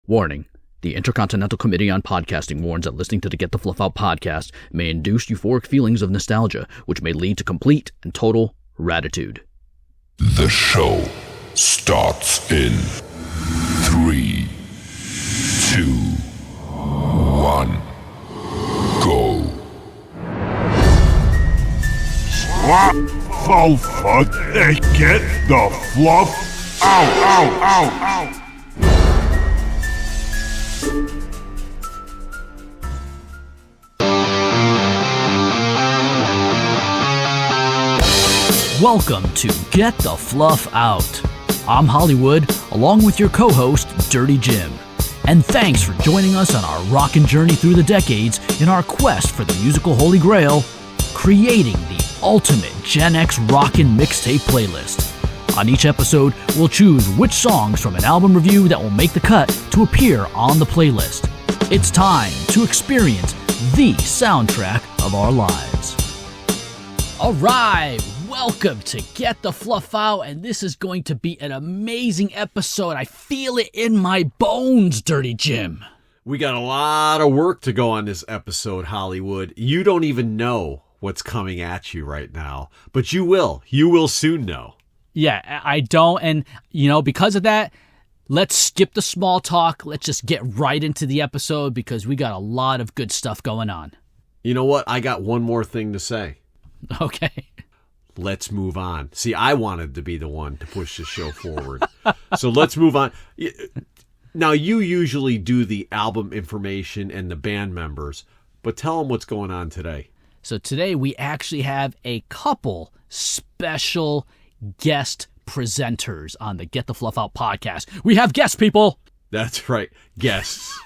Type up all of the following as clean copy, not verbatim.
Warning. The Intercontinental Committee on Podcasting warns that listening to the Get the Fluff Out podcast may induce euphoric feelings of nostalgia, which may lead to complete and total ratitude. The show starts in 3, 2, 1, go. Fluff, get the fluff out. Welcome to Get the Fluff Out. I'm Hollywood, along with your co-host, Dirty Jim. And thanks for joining us on our rockin' journey through the decades in our quest for the musical Holy Grail, creating the ultimate Gen X rockin' mixtape playlist. On each episode, we'll choose which songs from an album review that will make the cut to appear on the playlist. It's time to experience the soundtrack of our lives. All right, welcome to Get the Fluff Out, and this is going to be an amazing episode. I feel it in my bones, Dirty Jim. We got a lot of work to go on this episode, Hollywood. You don't even know what's coming at you right now, but you will. You will soon know. Yeah, I don't, and, because of that, let's skip the small talk. Let's just get right into the episode because we got a lot of good stuff going on. You know what? I got one more thing to say. Okay. Let's move on. See, I wanted to be the one to push the show forward. So let's move on. Now, you usually do the album information and the band members, but tell them what's going on today. So today we actually have a couple special guest presenters on the Get the Fluff Out podcast. We have guests, people. That's right. Guests.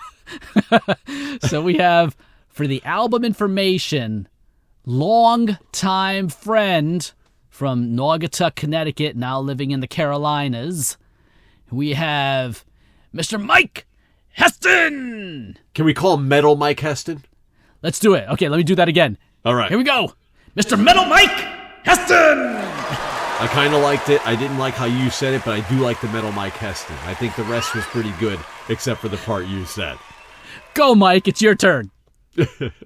So we have, for the album information, long-time friend from Naugatuck, Connecticut, now living in the Carolinas. We have Mr. Mike Heston. Can we call him Metal Mike Heston? Let's do it. Okay, let me do that again. All right. Here we go. Mr. Metal Mike Heston. I kind of liked it. I didn't like how you said it, but I do like the Metal Mike Heston. I think the rest was pretty good, except for the part you said. Go, Mike. It's your turn.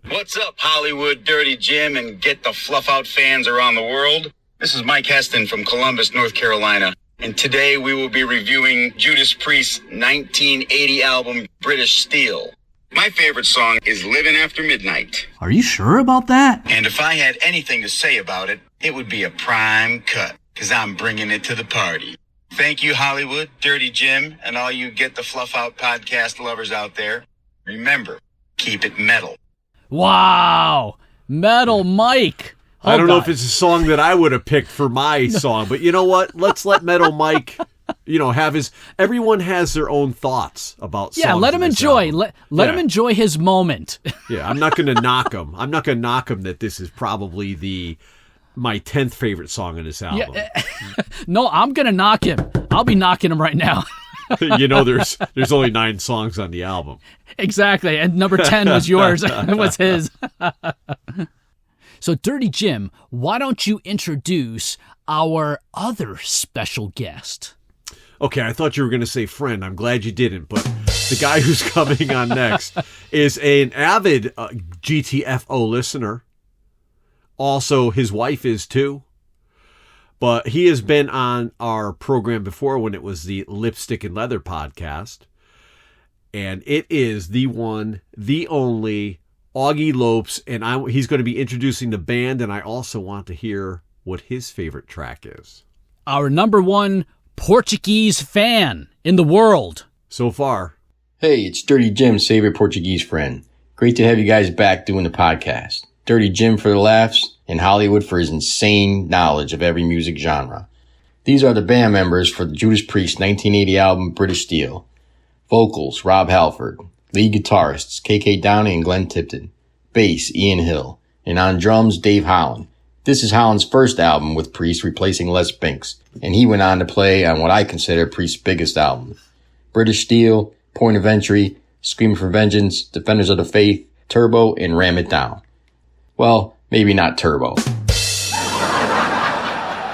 What's up, Hollywood, Dirty Jim, and Get the Fluff Out fans around the world? This is Mike Heston from Columbus, North Carolina, and today we will be reviewing Judas Priest's 1980 album, British Steel. My favorite song is Living After Midnight. Are you sure about that? And if I had anything to say about it, it would be a prime cut, because I'm bringing it to the party. Thank you, Hollywood, Dirty Jim, and all you Get the Fluff Out podcast lovers out there. Remember, keep it metal. Wow. Metal Mike. I don't know if it's a song that I would have picked for my song, but you know what? Let's let Metal Mike, have his... Everyone has their own thoughts about songs. Yeah, let him enjoy. Let him enjoy his moment. Yeah, I'm not going to knock him. I'm not going to knock him that this is probably my 10th favorite song on this album. Yeah. No, I'm going to knock him. I'll be knocking him right now. There's only 9 songs on the album. Exactly, and number 10 was yours. It was his. So, Dirty Jim, why don't you introduce our other special guest? Okay, I thought you were going to say friend. I'm glad you didn't, but the guy who's coming on next is an avid GTFO listener. Also, his wife is too. But he has been on our program before when it was the Lipstick and Leather podcast. And it is the one, the only, Augie Lopes. And he's going to be introducing the band. And I also want to hear what his favorite track is. Our number one Portuguese fan in the world. So far. Hey, it's Dirty Jim's favorite Portuguese friend. Great to have you guys back doing the podcast. Dirty Jim for the laughs, and Hollywood for his insane knowledge of every music genre. These are the band members for the Judas Priest 1980 album British Steel. Vocals, Rob Halford. Lead guitarists, KK Downey and Glenn Tipton. Bass, Ian Hill. And on drums, Dave Holland. This is Holland's first album with Priest replacing Les Binks, and he went on to play on what I consider Priest's biggest album. British Steel, Point of Entry, Screaming for Vengeance, Defenders of the Faith, Turbo, and Ram It Down. Well, maybe not Turbo.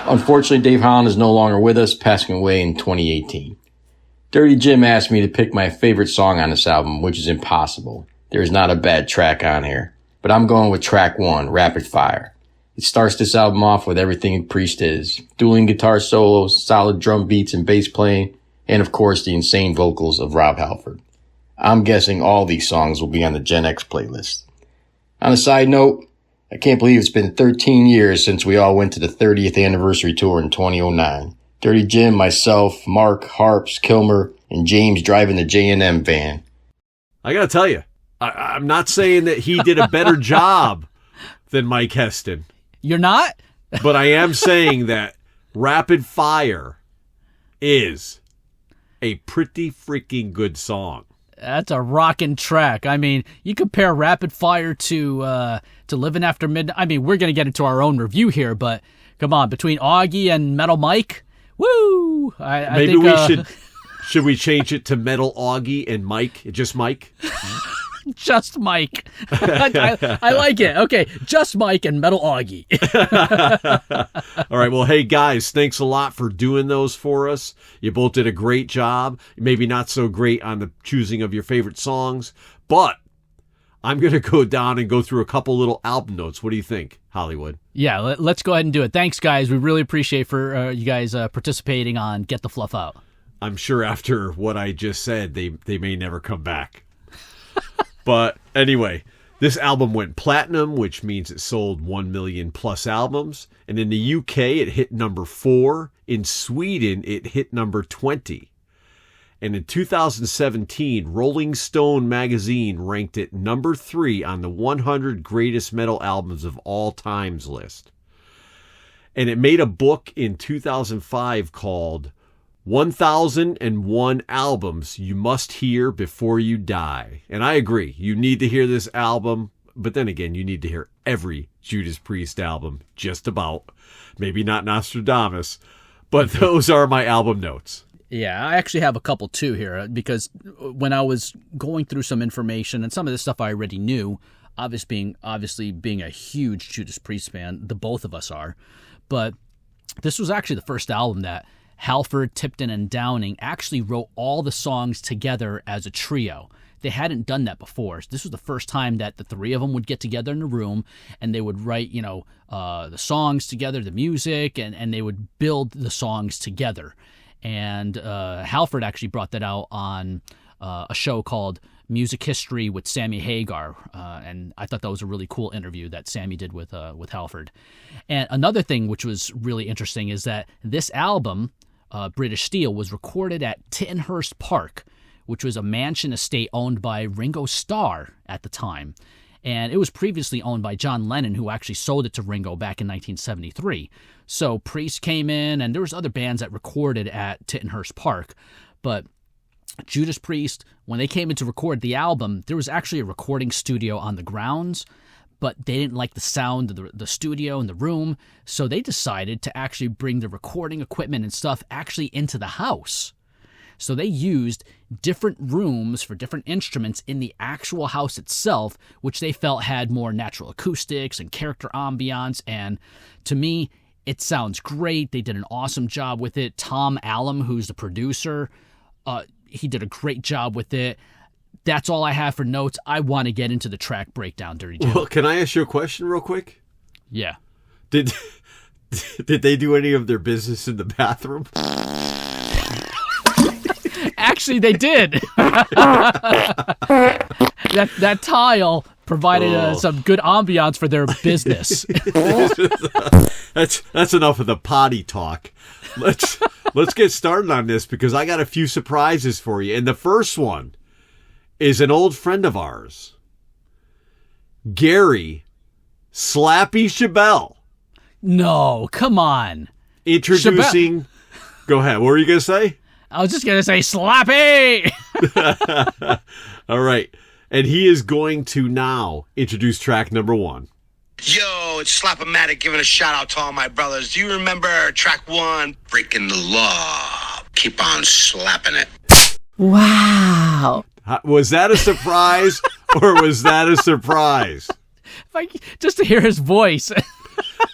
Unfortunately, Dave Holland is no longer with us, passing away in 2018. Dirty Jim asked me to pick my favorite song on this album, which is impossible. There's not a bad track on here. But I'm going with track 1, Rapid Fire. It starts this album off with everything Priest is. Dueling guitar solos, solid drum beats and bass playing, and of course the insane vocals of Rob Halford. I'm guessing all these songs will be on the Gen X playlist. On a side note, I can't believe it's been 13 years since we all went to the 30th anniversary tour in 2009. Dirty Jim, myself, Mark, Harps, Kilmer, and James driving the J&M van. I gotta tell you, I'm not saying that he did a better job than Mike Heston. You're not? But I am saying that Rapid Fire is a pretty freaking good song. That's a rockin' track. I mean, you compare Rapid Fire to Living After Midnight. I mean, we're going to get into our own review here, but come on, between Augie and Metal Mike, woo! I Maybe think, should we change it to Metal Augie and Mike? Just Mike? Just Mike. I like it. Okay, just Mike and Metal Augie. All right, well, hey, guys, thanks a lot for doing those for us. You both did a great job. Maybe not so great on the choosing of your favorite songs, but I'm going to go down and go through a couple little album notes. What do you think, Hollywood? Yeah, let's go ahead and do it. Thanks, guys. We really appreciate for you guys participating on Get the Fluff Out. I'm sure after what I just said, they may never come back. But anyway, this album went platinum, which means it sold 1 million plus albums. And in the UK, it hit number 4. In Sweden, it hit number 20. And in 2017, Rolling Stone magazine ranked it number 3 on the 100 greatest metal albums of all times list. And it made a book in 2005 called 1001 Albums You Must Hear Before You Die. And I agree. You need to hear this album. But then again, you need to hear every Judas Priest album. Just about. Maybe not Nostradamus. But those are my album notes. Yeah, I actually have a couple too here, because when I was going through some information, and some of this stuff I already knew, obviously being a huge Judas Priest fan, the both of us are, but this was actually the first album that Halford, Tipton, and Downing actually wrote all the songs together as a trio. They hadn't done that before. This was the first time that the three of them would get together in a room and they would write, the songs together, the music, and they would build the songs together. And Halford actually brought that out on a show called Music History with Sammy Hagar, and I thought that was a really cool interview that Sammy did with Halford. And another thing which was really interesting is that this album, British Steel, was recorded at Tittenhurst Park, which was a mansion estate owned by Ringo Starr at the time. And it was previously owned by John Lennon, who actually sold it to Ringo back in 1973. So Priest came in, and there was other bands that recorded at Tittenhurst Park. But Judas Priest, when they came in to record the album, there was actually a recording studio on the grounds, but they didn't like the sound of the studio and the room, so they decided to actually bring the recording equipment and stuff actually into the house. So they used different rooms for different instruments in the actual house itself, which they felt had more natural acoustics and character ambiance. And to me, it sounds great. They did an awesome job with it. Tom Allum, who's the producer, he did a great job with it. That's all I have for notes. I want to get into the track breakdown, Dirty Jim. Well, can I ask you a question real quick? Yeah. Did they do any of their business in the bathroom? Actually, they did. that tile provided some good ambiance for their business. That's enough of the potty talk. Let's get started on this, because I got a few surprises for you. And the first one is an old friend of ours, Gary Slappy Chabelle. No, come on. Introducing. Go ahead. What were you going to say? I was just going to say Slappy. All right. And he is going to now introduce track number 1. Yo, it's Slap-O-Matic giving a shout out to all my brothers. Do you remember track 1? Breaking the law. Keep on slapping it. Wow. Was that a surprise or was that a surprise? Just to hear his voice.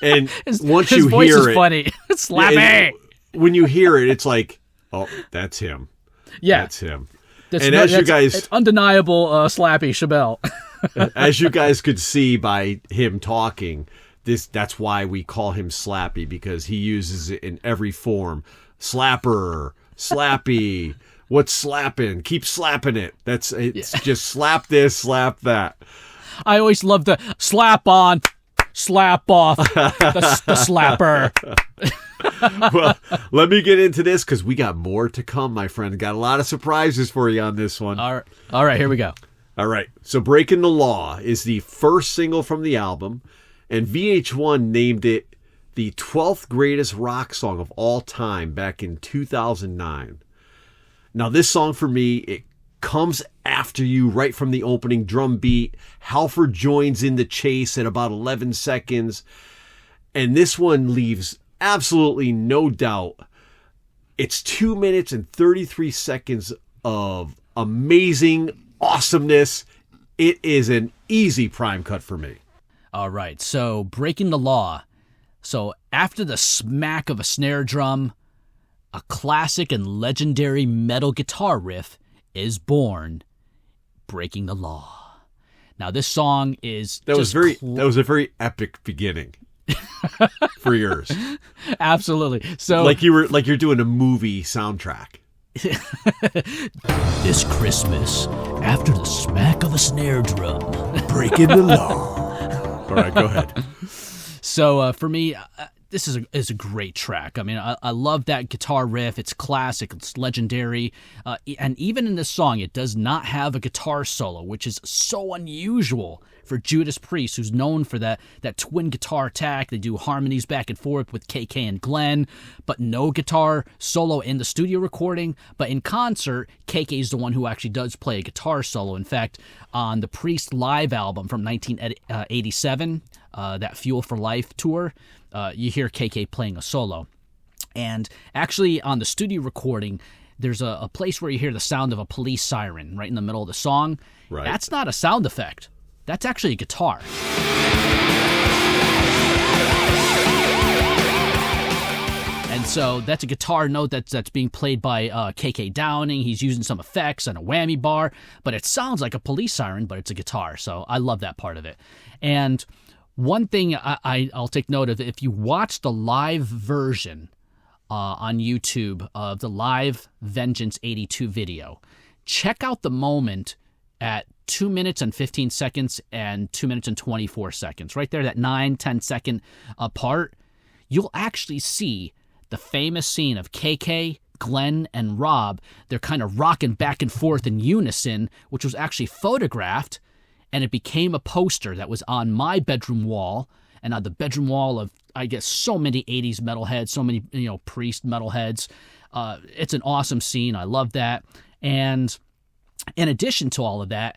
And once his you voice hear is it, funny. Slappy. when you hear it, it's like, oh, that's him. Yeah. That's him. It's undeniable Slappy Chabelle. As you guys could see by him talking, that's why we call him Slappy, because he uses it in every form. Slapper, slappy, what's slapping? Keep slapping it. Just slap this, slap that. I always love the slap on, slap off, the slapper. Well, let me get into this because we got more to come, my friend. Got a lot of surprises for you on this one. All right, here we go. All right, so Breaking the Law is the first single from the album, and VH1 named it the 12th greatest rock song of all time back in 2009. Now, this song for me, it comes after you right from the opening drum beat. Halford joins in the chase at about 11 seconds, and this one leaves absolutely no doubt. It's 2 minutes and 33 seconds of amazing awesomeness. It is an easy prime cut for me. All right, so Breaking the Law. So after the smack of a snare drum, a classic and legendary metal guitar riff is born. Breaking the Law. Now this song is that was a very epic beginning for yours. Absolutely. So you're doing a movie soundtrack. This Christmas, after the smack of a snare drum, Breaking the Law. All right, go ahead. So for me, this is a great track. I mean, I love that guitar riff. It's classic. It's legendary. And even in this song, it does not have a guitar solo, which is so unusual for Judas Priest, who's known for that twin guitar attack. They do harmonies back and forth with KK and Glenn, but no guitar solo in the studio recording. But in concert, KK is the one who actually does play a guitar solo. In fact, on the Priest live album from 1987, that Fuel for Life tour, you hear KK playing a solo. And actually on the studio recording, there's a place where you hear the sound of a police siren right in the middle of the song. Right. That's not a sound effect. That's actually a guitar. And so that's a guitar note that's being played by KK Downing. He's using some effects and a whammy bar, but it sounds like a police siren, but it's a guitar. So I love that part of it. And one thing I'll take note of, if you watch the live version on YouTube of the live Vengeance 82 video, check out the moment at 2 minutes and 15 seconds and 2 minutes and 24 seconds. Right there, that 9-10 second part, you'll actually see the famous scene of KK, Glenn, and Rob. They're kind of rocking back and forth in unison, which was actually photographed, and it became a poster that was on my bedroom wall and on the bedroom wall of, I guess, so many 80s metalheads, so many, Priest metalheads. It's an awesome scene. I love that. And in addition to all of that,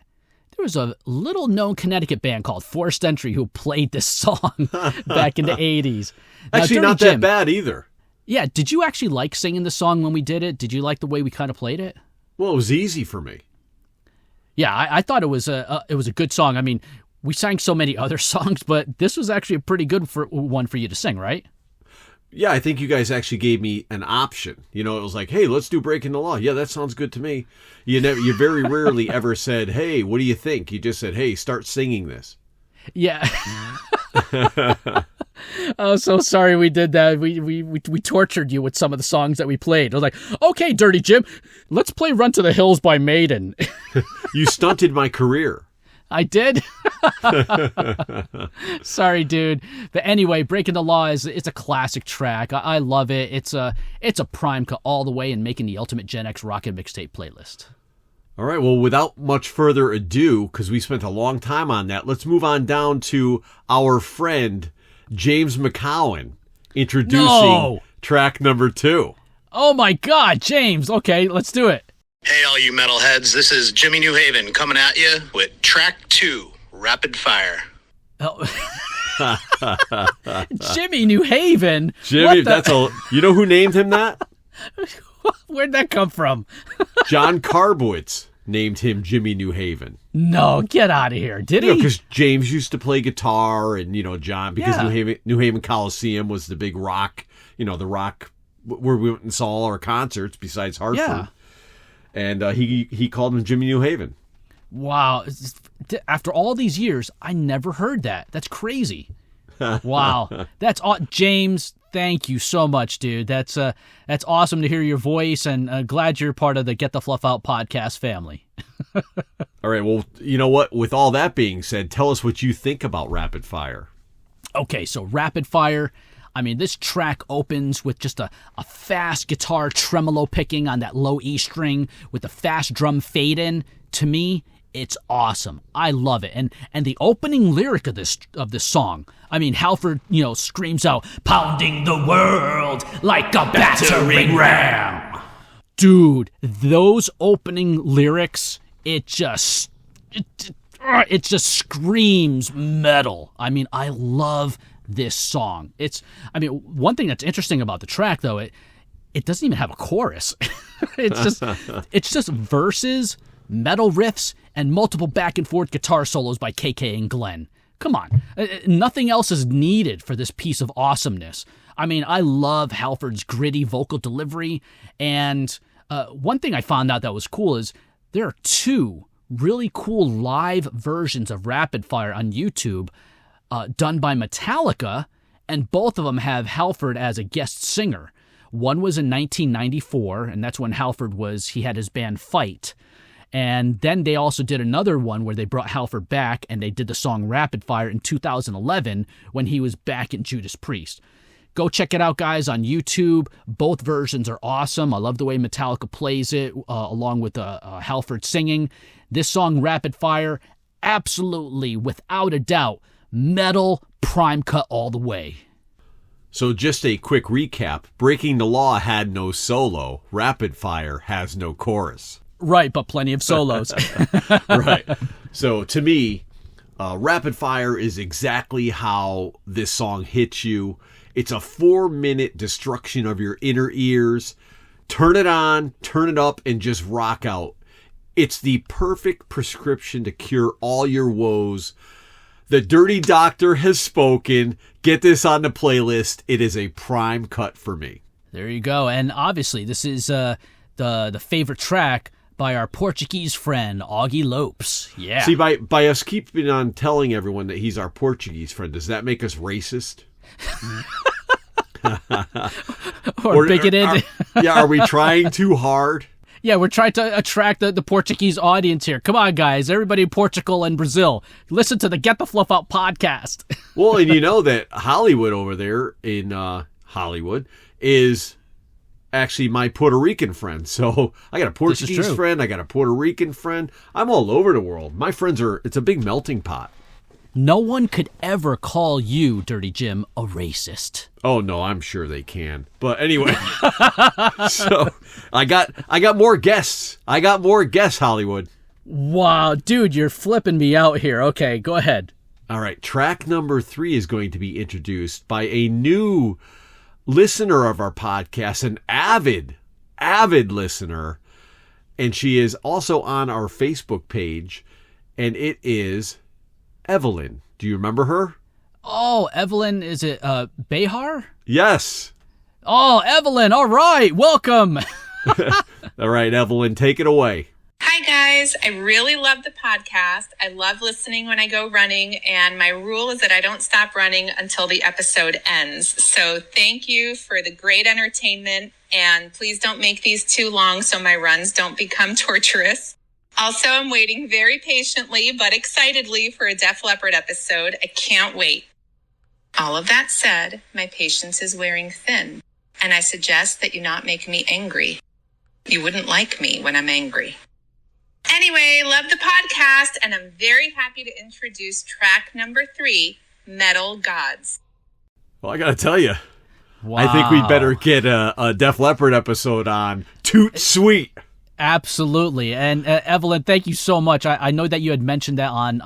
there was a little-known Connecticut band called Forced Entry who played this song back in the 80s. Now, Actually, not that bad either. Yeah, did you actually like singing the song when we did it? Did you like the way we kind of played it? Well, it was easy for me. Yeah, I thought it was a good song. I mean, we sang so many other songs, but this was actually a pretty good one for you to sing, right? Yeah, I think you guys actually gave me an option. It was like, hey, let's do Breaking the Law. Yeah, that sounds good to me. You very rarely ever said, hey, what do you think? You just said, hey, start singing this. Yeah. Oh, so sorry we did that. We tortured you with some of the songs that we played. I was like, okay, Dirty Jim, let's play Run to the Hills by Maiden. You stunted my career. I did. Sorry, dude. But anyway, Breaking the Law it's a classic track. I love it. It's a prime cut all the way and making the ultimate Gen X Rockin' Mixtape playlist. All right, well, without much further ado, because we spent a long time on that, let's move on down to our friend James McCowan introducing track number 2. Oh my God, James. Okay, let's do it. Hey, all you metalheads, this is Jimmy New Haven coming at you with track 2, Rapid Fire. Oh. Jimmy New Haven? Jimmy, you know who named him that? Where'd that come from? John Carbowitz named him Jimmy New Haven. No, get out of here. Did he? Because James used to play guitar and, John, because New Haven Coliseum was the big rock, the rock where we went and saw all our concerts besides Hartford. Yeah. And he called him Jimmy New Haven. Wow. After all these years, I never heard that. That's crazy. Wow. That's James, thank you so much, dude. That's awesome to hear your voice, and glad you're part of the Get the Fluff Out podcast family. All right, well, you know what? With all that being said, tell us what you think about Rapid Fire. Okay, so Rapid Fire, I mean, this track opens with just a fast guitar tremolo picking on that low E string with a fast drum fade in. To me, it's awesome. I love it. And the opening lyric of this song, I mean, Halford, screams out, "Pounding the world like a battering ram." Dude, those opening lyrics, it just screams metal. I mean, I love this song. One thing that's interesting about the track, though, it doesn't even have a chorus. it's just verses, metal riffs, and multiple back and forth guitar solos by KK and Glenn. Come on. Nothing else is needed for this piece of awesomeness. I mean, I love Halford's gritty vocal delivery, and one thing I found out that was cool is there are 2 really cool live versions of Rapid Fire on YouTube done by Metallica, and both of them have Halford as a guest singer. One was in 1994, and that's when he had his band Fight. And then they also did another one where they brought Halford back, and they did the song Rapid Fire in 2011 when he was back in Judas Priest. Go check it out, guys, on YouTube. Both versions are awesome. I love the way Metallica plays it, along with Halford singing. This song, Rapid Fire, absolutely, without a doubt, metal prime cut all the way. So just a quick recap. Breaking the Law had no solo. Rapid Fire has no chorus. Right, but plenty of solos. Right. So to me, Rapid Fire is exactly how this song hits you. It's a 4-minute destruction of your inner ears. Turn it on, turn it up, and just rock out. It's the perfect prescription to cure all your woes. The Dirty Doctor has spoken. Get this on the playlist. It is a prime cut for me. There you go. And obviously, this is the favorite track by our Portuguese friend, Augie Lopes. Yeah. See, by us keeping on telling everyone that he's our Portuguese friend, does that make us racist? or bigoted? Are we trying too hard? Yeah, we're trying to attract the Portuguese audience here. Come on, guys. Everybody in Portugal and Brazil, listen to the Get the Fluff Out podcast. Well, and you know that Hollywood over there in Hollywood is actually my Puerto Rican friend. So I got a Portuguese friend. I got a Puerto Rican friend. I'm all over the world. My friends it's a big melting pot. No one could ever call you, Dirty Jim, a racist. Oh, no, I'm sure they can. But anyway, so I got more guests. I got more guests, Hollywood. Wow, dude, you're flipping me out here. Okay, go ahead. All right, track number 3 is going to be introduced by a new listener of our podcast, an avid listener, and she is also on our Facebook page, and it is Evelyn. Do you remember her? Oh, Evelyn, is it Behar? Yes. Oh, Evelyn, all right, welcome. All right, Evelyn, take it away. Hi, guys. I really love the podcast. I love listening when I go running, and my rule is that I don't stop running until the episode ends. So thank you for the great entertainment, and please don't make these too long so my runs don't become torturous. Also, I'm waiting very patiently but excitedly for a Def Leppard episode. I can't wait. All of that said, my patience is wearing thin, and I suggest that you not make me angry. You wouldn't like me when I'm angry. Anyway, love the podcast, and I'm very happy to introduce track number 3, Metal Gods. Well, I got to tell you, wow. I think we'd better get a Def Leppard episode on Toot Sweet. Absolutely. And Evelyn, thank you so much. I know that you had mentioned that on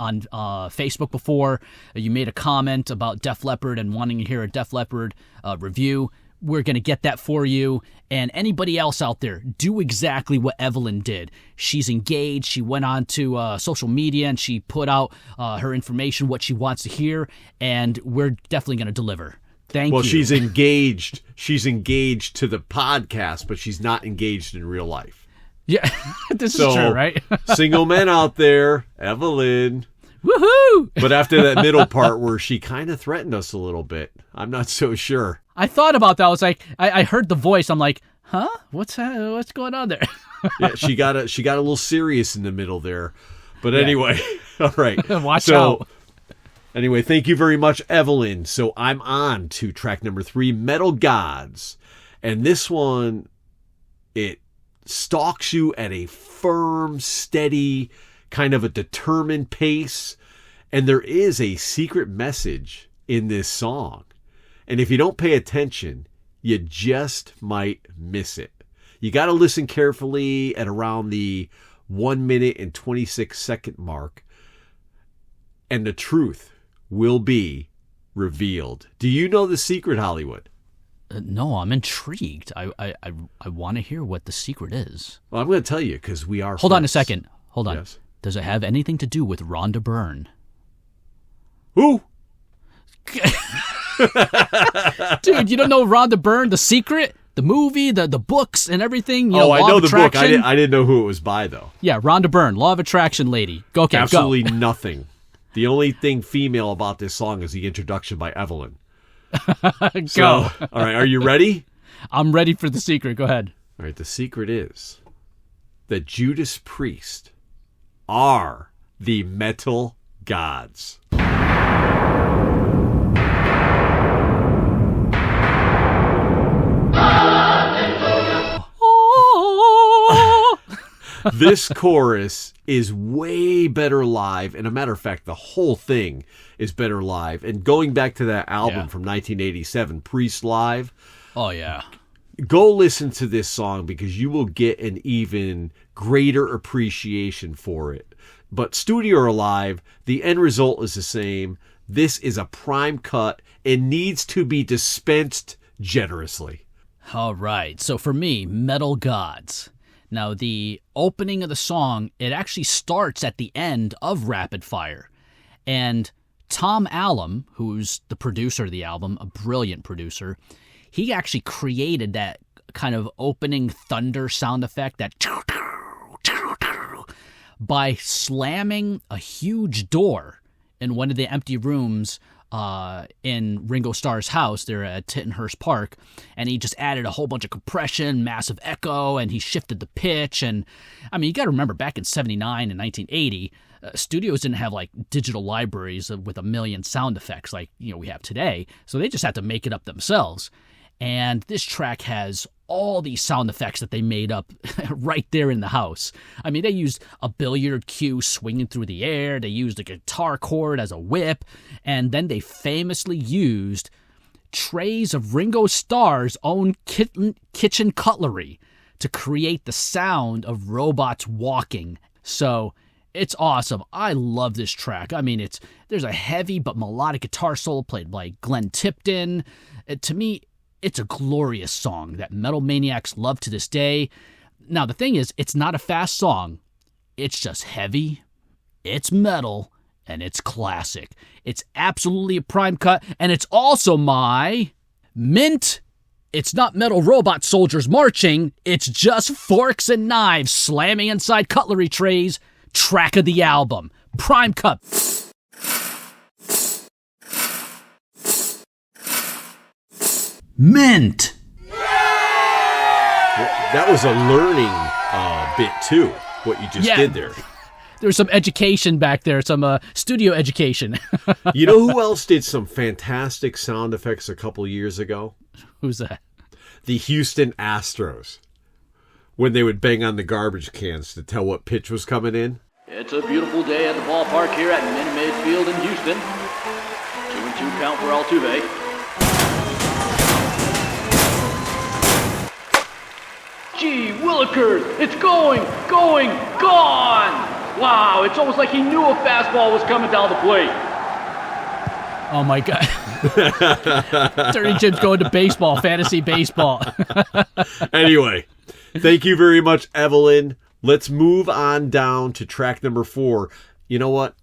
Facebook before. You made a comment about Def Leppard and wanting to hear a Def Leppard review. We're going to get that for you. And anybody else out there, do exactly what Evelyn did. She's engaged. She went on to social media and she put out her information, what she wants to hear. And we're definitely going to deliver. Thank you. Well, she's engaged. She's engaged to the podcast, but she's not engaged in real life. Yeah, this is true, right? Single men out there, Evelyn. Woohoo! But after that middle part where she kind of threatened us a little bit, I'm not so sure. I thought about that. I was like, I heard the voice. I'm like, huh? What's going on there? Yeah, she got a little serious in the middle there. But anyway, all right. Watch out. Anyway, thank you very much, Evelyn. So I'm on to track number 3, Metal Gods. And this one, it stalks you at a firm, steady, kind of a determined pace. And there is a secret message in this song. And if you don't pay attention, you just might miss it. You got to listen carefully at around the 1 minute and 26 second mark. And the truth will be revealed. Do you know the secret, Hollywood? No, I'm intrigued. I want to hear what the secret is. Well, I'm going to tell you because we are Hold on a friends. second. Hold on. Yes. Does it have anything to do with Rhonda Byrne? Who? Dude, you don't know Rhonda Byrne, The Secret? The movie, the books and everything? You I Law know of the book. Attraction? I didn't know who it was by, though. Yeah, Rhonda Byrne, Law of Attraction lady. Okay, Absolutely go. nothing. The only thing female about this song is the introduction by Evelyn. Go. So, all right, are you ready? I'm ready for the secret. Go ahead. All right, the secret is that Judas Priest are the metal gods. This chorus is way better live. And a matter of fact, the whole thing is better live. And going back to that album from 1987, Priest Live. Oh, yeah. Go listen to this song because you will get an even greater appreciation for it. But studio or live, the end result is the same. This is a prime cut. It needs to be dispensed generously. All right. So for me, Metal Gods. Now, the opening of the song, it actually starts at the end of Rapid Fire. And Tom Allom, who's the producer of the album, a brilliant producer, he actually created that kind of opening thunder sound effect, that by slamming a huge door in one of the empty rooms in Ringo Starr's house there at Tittenhurst Park, and he just added a whole bunch of compression, massive echo, and he shifted the pitch. And I mean, you got to remember, back in 79 and 1980, studios didn't have like digital libraries with a million sound effects like we have today, so they just had to make it up themselves. And this track has all these sound effects that they made up right there in the house. I mean, they used a billiard cue swinging through the air. They used a guitar chord as a whip. And then they famously used trays of Ringo Starr's own kitchen cutlery to create the sound of robots walking. So it's awesome. I love this track. I mean, there's a heavy but melodic guitar solo played by Glenn Tipton. To me, it's a glorious song that metal maniacs love to this day. Now, the thing is, it's not a fast song. It's just heavy, it's metal, and it's classic. It's absolutely a prime cut, and it's also my mint. It's not metal robot soldiers marching. It's just forks and knives slamming inside cutlery trays. Track of the album. Prime cut. Mint. That was a learning bit too, what you just did there. There's some education back there, some studio education. You know who else did some fantastic sound effects a couple years ago? Who's that? The Houston Astros. When they would bang on the garbage cans to tell what pitch was coming in. It's a beautiful day at the ballpark here at Minute Maid Field in Houston. 2-2 count for Altuve. Gee willikers, it's going, gone! Wow, it's almost like he knew a fastball was coming down the plate. Oh my God. Dirty Jim's going to baseball, fantasy baseball. Anyway, thank you very much, Evelyn. Let's move on down to track number 4. You know what?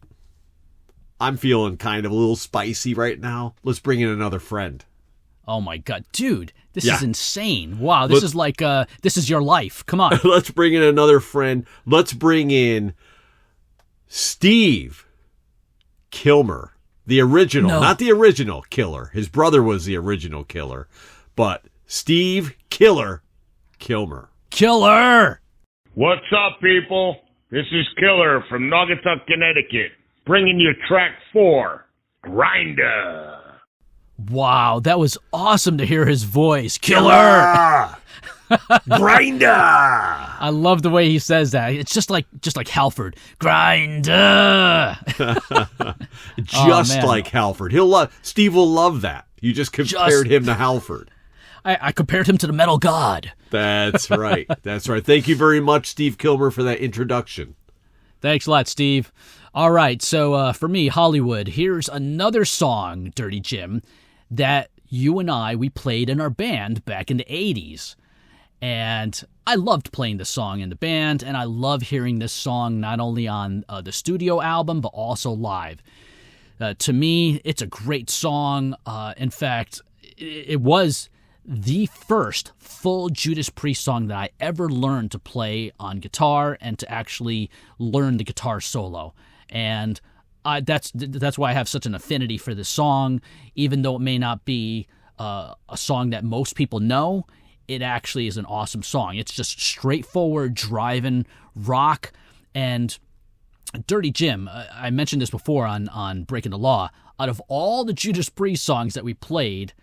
I'm feeling kind of a little spicy right now. Let's bring in another friend. Oh my God, dude, this Yeah. is insane. Wow, this is like, this is your life. Come on. Let's bring in another friend. Let's bring in Steve Kilmer, the original, not the original killer. His brother was the original killer, but Steve Kilmer. Killer! What's up, people? This is Killer from Naugatuck, Connecticut, bringing you track 4, Grinder. Wow, that was awesome to hear his voice. Killer! Grinder! I love the way he says that. It's just like Halford. Grinder! Like Halford. Steve will love that. You just compared him to Halford. I compared him to the metal god. That's right. That's right. Thank you very much, Steve Kilmer, for that introduction. Thanks a lot, Steve. All right, so for me, Hollywood, here's another song, Dirty Jim, that you and we played in our band back in the 80s. And I loved playing this song in the band, and I love hearing this song not only on the studio album, but also live. To me, it's a great song. In fact, it was the first full Judas Priest song that I ever learned to play on guitar and to actually learn the guitar solo. And that's why I have such an affinity for this song, even though it may not be a song that most people know. It actually is an awesome song. It's just straightforward, driving rock. And Dirty Jim, I mentioned this before on Breaking the Law. Out of all the Judas Priest songs that we played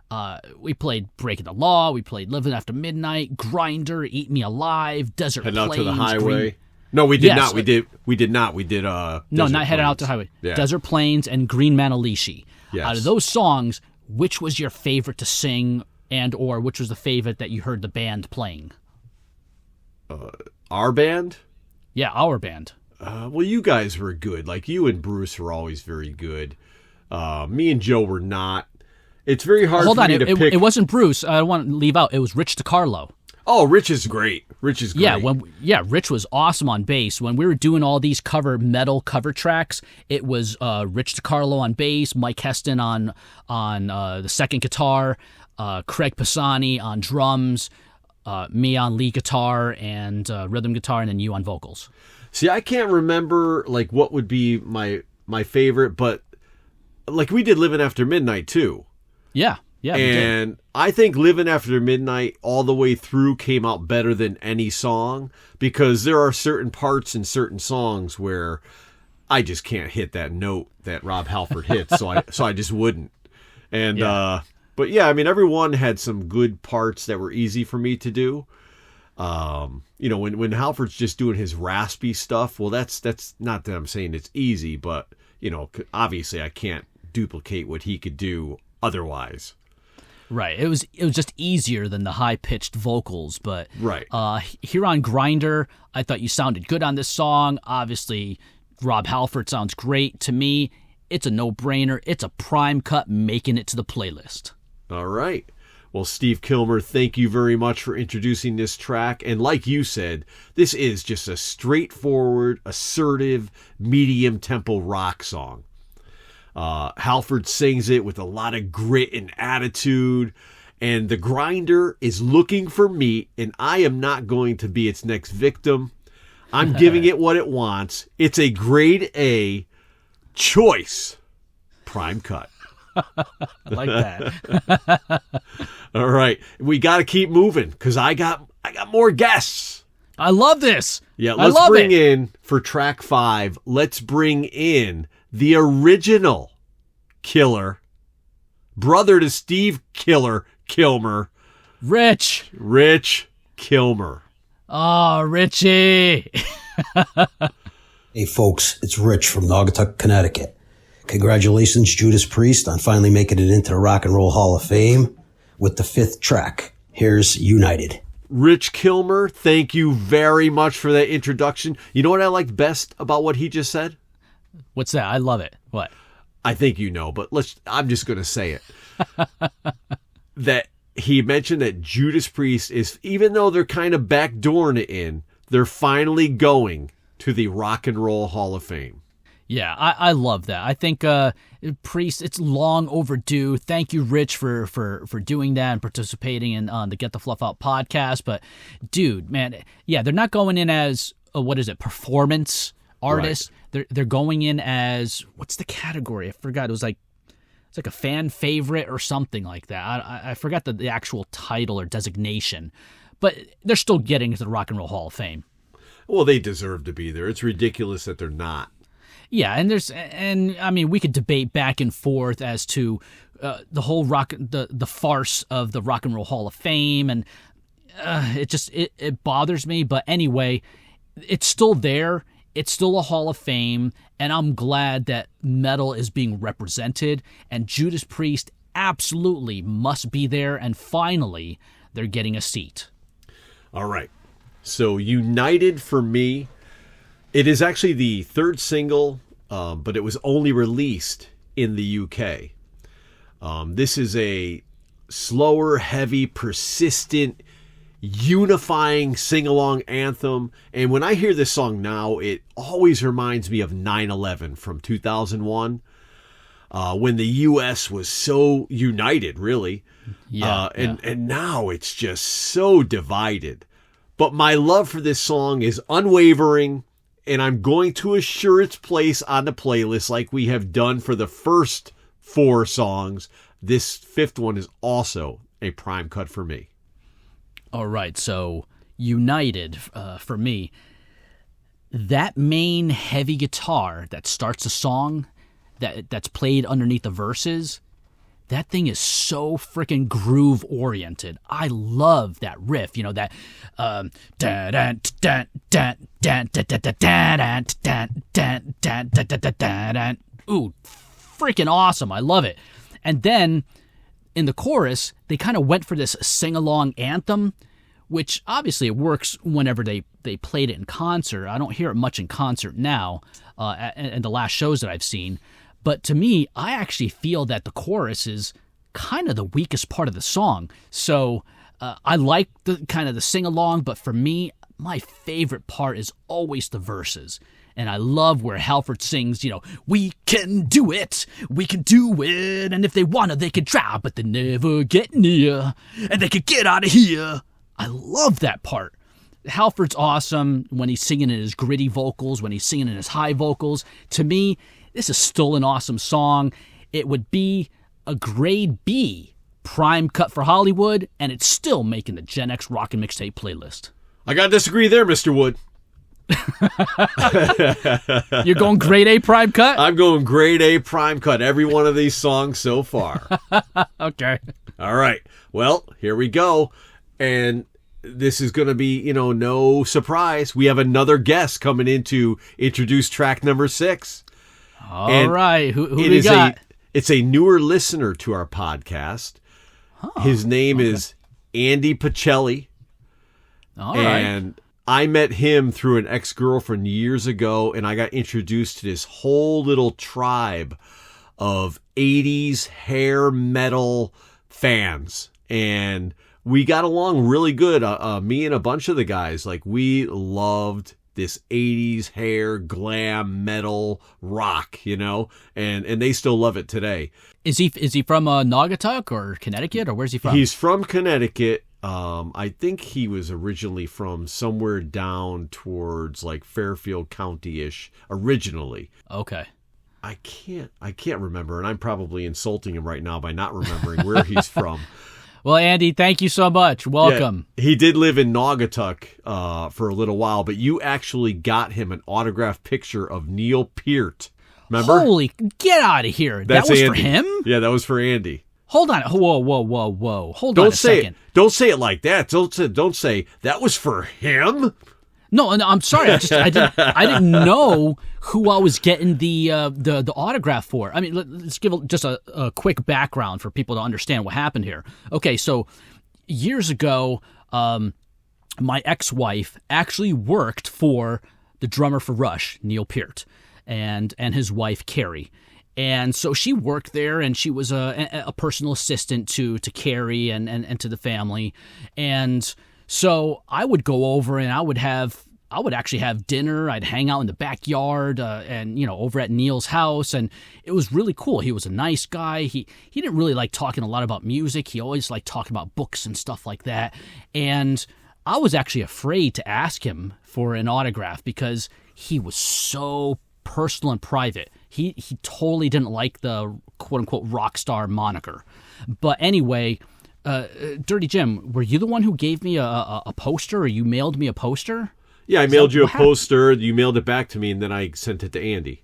Breaking the Law, we played Living After Midnight, Grinder, Eat Me Alive, Desert Plains. Head Out to the Highway. No, we did not. We did not. We did no, not Head Out to the Highway. Yeah. Desert Plains and Green Manalishi. Yes. Out of those songs, which was your favorite to sing, and or which was the favorite that you heard the band playing? Our band? Yeah, our band. Well, you guys were good. Like, you and Bruce were always very good. Me and Joe were not. It's very hard for me to pick. It wasn't Bruce. I don't want to leave out. It was Rich DiCarlo. Oh, Rich is great. Rich is great. Yeah, Rich was awesome on bass. When we were doing all these metal cover tracks, it was Rich DiCarlo on bass, Mike Heston on the second guitar, Craig Pisani on drums, me on lead guitar and rhythm guitar, and then you on vocals. See, I can't remember like what would be my favorite, but like we did Living After Midnight too. Yeah. And I think Living After Midnight all the way through came out better than any song, because there are certain parts in certain songs where I just can't hit that note that Rob Halford hits, so I just wouldn't. And but yeah, I mean, everyone had some good parts that were easy for me to do. When Halford's just doing his raspy stuff, well, that's not that I'm saying it's easy, but obviously I can't duplicate what he could do otherwise. Right. It was just easier than the high-pitched vocals, but right. Here on Grinder, I thought you sounded good on this song. Obviously, Rob Halford sounds great. To me, it's a no-brainer. It's a prime cut making it to the playlist. All right. Well, Steve Kilmer, thank you very much for introducing this track. And like you said, this is just a straightforward, assertive, medium-tempo rock song. Halford sings it with a lot of grit and attitude, and the Grinder is looking for meat, and I am not going to be its next victim. I'm giving it what it wants. It's a grade A choice prime cut. I like that. All right, we got to keep moving because I got more guests. I love this. Yeah, let's bring in for track 5. Let's bring in the original Killer, brother to Steve Kilmer, Rich Kilmer. Oh, Richie. Hey, folks, it's Rich from Naugatuck, Connecticut. Congratulations, Judas Priest, on finally making it into the Rock and Roll Hall of Fame with the 5th track. Here's United. Rich Kilmer, thank you very much for that introduction. You know what I liked best about what he just said? What's that? I love it. What? I think you know, but I'm just going to say it. That he mentioned that Judas Priest is, even though they're kind of backdooring it in, they're finally going to the Rock and Roll Hall of Fame. Yeah, I love that. I think Priest, it's long overdue. Thank you, Rich, for doing that and participating in the Get the Fluff Out podcast. But, dude, man, yeah, they're not going in as, performance artists. Right. They're going in as, what's the category? I forgot. It's like a fan favorite or something like that. I forgot the actual title or designation. But they're still getting into the Rock and Roll Hall of Fame. Well, they deserve to be there. It's ridiculous that they're not. Yeah, and I mean, we could debate back and forth as to the whole the farce of the Rock and Roll Hall of Fame, and it bothers me. But anyway, it's still there. It's still a Hall of Fame, and I'm glad that metal is being represented. And Judas Priest absolutely must be there. And finally, they're getting a seat. All right. So United for me. It is actually the third single, but it was only released in the UK. This is a slower, heavy, persistent, unifying sing-along anthem. And when I hear this song now, it always reminds me of 9/11 from 2001, when the U.S. was so united, really. And now it's just so divided. But my love for this song is unwavering, and I'm going to assure its place on the playlist like we have done for the first 4 songs. This 5th one is also a prime cut for me. All right, so United for me. That main heavy guitar that starts a song that's played underneath the verses, that thing is so freaking groove oriented. I love that riff, that ooh, freaking awesome. I love it. And then in the chorus, they kind of went for this sing-along anthem, which obviously it works whenever they played it in concert. I don't hear it much in concert now, in the last shows that I've seen. But to me, I actually feel that the chorus is kind of the weakest part of the song. So I like the kind of the sing-along, but for me, my favorite part is always the verses. And I love where Halford sings, we can do it, and if they wanna, they can try, but they never get near, and they can get out of here. I love that part. Halford's awesome when he's singing in his gritty vocals, when he's singing in his high vocals. To me, this is still an awesome song. It would be a grade B prime cut for Hollywood, and it's still making the Gen X Rockin' Mixtape playlist. I gotta disagree there, Mr. Wood. You're going grade A prime cut? I'm going grade A prime cut. Every one of these songs so far. Okay. All right. Well, here we go. And this is going to be, no surprise. We have another guest coming in to introduce track number 6. All right. Who do we got? It's a newer listener to our podcast. His name is Andy Pacelli. All right. And I met him through an ex-girlfriend years ago, and I got introduced to this whole little tribe of 80s hair metal fans. And we got along really good. Me and a bunch of the guys, we loved this 80s hair glam metal rock, and they still love it today. Is he from Naugatuck or Connecticut, or where's he from? He's from Connecticut. I think he was originally from somewhere down towards Fairfield County-ish originally. Okay. I can't remember, and I'm probably insulting him right now by not remembering where he's from. Well, Andy, thank you so much. Welcome. Yeah, he did live in Naugatuck for a little while, but you actually got him an autographed picture of Neil Peart. Remember? Holy, get out of here. That's that was Andy. For him? Yeah, that was for Andy. Hold on. Whoa. Hold on a second. Don't say it like that. Don't say that was for him. No, I'm sorry. I didn't know who I was getting the autograph for. I mean, let's give just a quick background for people to understand what happened here. Okay, so years ago, my ex-wife actually worked for the drummer for Rush, Neil Peart, and his wife Carrie. And so she worked there, and she was a personal assistant to Carrie and to the family. And so I would go over and I would have I would actually have dinner. I'd hang out in the backyard and, over at Neil's house. And it was really cool. He was a nice guy. He didn't really like talking a lot about music. He always liked talking about books and stuff like that. And I was actually afraid to ask him for an autograph because he was so personal and private. He totally didn't like the quote-unquote rock star moniker. But anyway, Dirty Jim, were you the one who gave me a poster, or you mailed me a poster? Yeah, I mailed you a poster. You mailed it back to me, and then I sent it to Andy.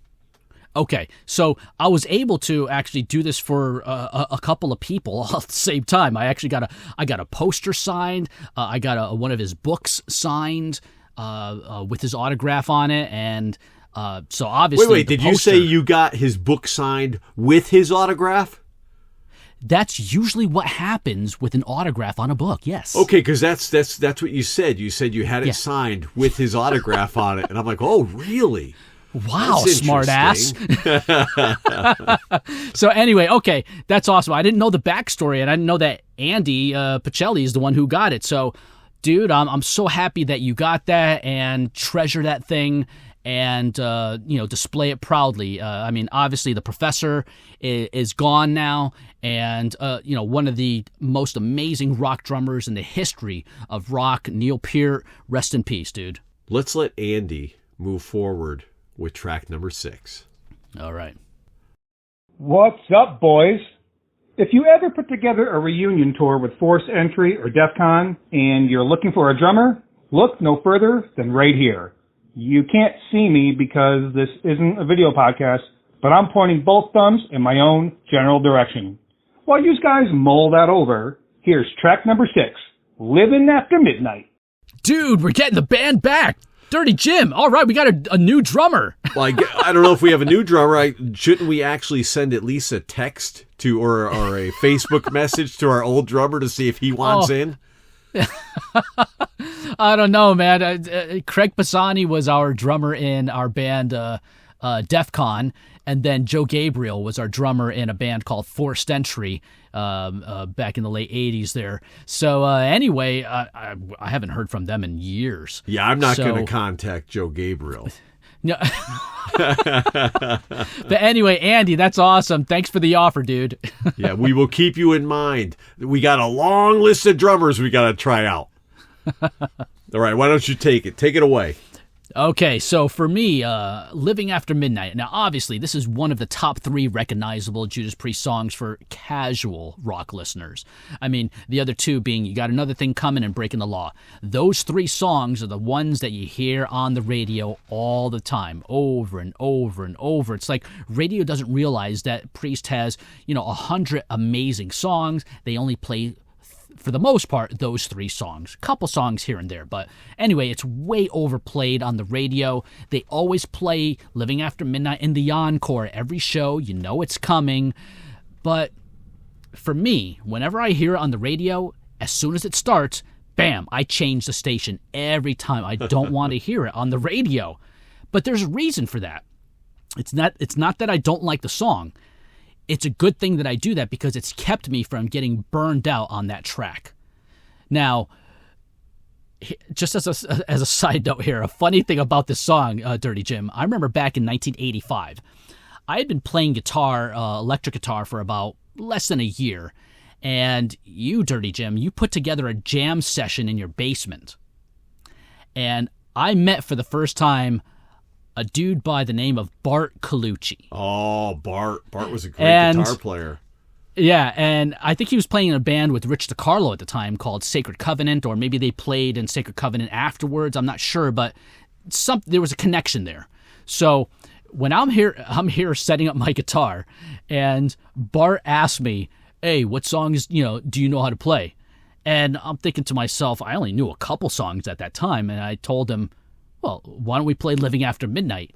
Okay, so I was able to actually do this for a couple of people all at the same time. I got a poster signed. I got one of his books signed with his autograph on it, and so obviously. Wait, did you say you got his book signed with his autograph? That's usually what happens with an autograph on a book, yes. Okay, because that's what you said. You said you had it signed with his autograph on it. And I'm like, oh, really? Wow, smart ass. So anyway, okay, that's awesome. I didn't know the backstory, and I didn't know that Andy Pacelli is the one who got it. So, dude, I'm so happy that you got that and treasure that thing. And, display it proudly. I mean, obviously the professor is gone now. And, one of the most amazing rock drummers in the history of rock, Neil Peart, rest in peace, dude. Let's let Andy move forward with track number 6. All right. What's up, boys? If you ever put together a reunion tour with Force Entry or DEF CON and you're looking for a drummer, look no further than right here. You can't see me because this isn't a video podcast, but I'm pointing both thumbs in my own general direction. While you guys mull that over, here's track number 6, Living After Midnight. Dude, we're getting the band back. Dirty Jim. All right, we got a new drummer. Well, I don't know if we have a new drummer. Shouldn't we actually send at least a text to or a Facebook message to our old drummer to see if he wants in? I don't know, man. Craig Pisani was our drummer in our band DEF CON, and then Joe Gabriel was our drummer in a band called Forced Entry back in the late 80s there. So anyway, I haven't heard from them in years. Yeah, I'm not going to contact Joe Gabriel. No. But anyway, Andy, that's awesome. Thanks for the offer, dude. Yeah, we will keep you in mind. We got a long list of drummers we got to try out. All right, why don't you take it? Take it away. Okay, so for me, Living After Midnight. Now, obviously, this is one of the top 3 recognizable Judas Priest songs for casual rock listeners. I mean, the other 2 being You Got Another Thing Coming and Breaking the Law. Those 3 songs are the ones that you hear on the radio all the time, over and over and over. It's like radio doesn't realize that Priest has, 100 amazing songs. They only play, for the most part, those 3 songs. Couple songs here and there, but anyway, it's way overplayed on the radio. They always play Living After Midnight in the encore every show. You know it's coming. But for me, whenever I hear it on the radio, as soon as it starts, bam, I change the station every time. I don't want to hear it on the radio. But there's a reason for that. It's not that I don't like the song. It's a good thing that I do that because it's kept me from getting burned out on that track. Now, just as a side note here, a funny thing about this song, Dirty Jim, I remember back in 1985, I had been playing guitar, electric guitar, for about less than a year. And you, Dirty Jim, you put together a jam session in your basement. And I met for the first time a dude by the name of Bart Colucci. Oh, Bart. Bart was a great guitar player. Yeah, and I think he was playing in a band with Rich DiCarlo at the time called Sacred Covenant, or maybe they played in Sacred Covenant afterwards. I'm not sure, but there was a connection there. So when I'm here setting up my guitar, and Bart asked me, hey, what songs, do you know how to play? And I'm thinking to myself, I only knew a couple songs at that time, and I told him, well, why don't we play Living After Midnight?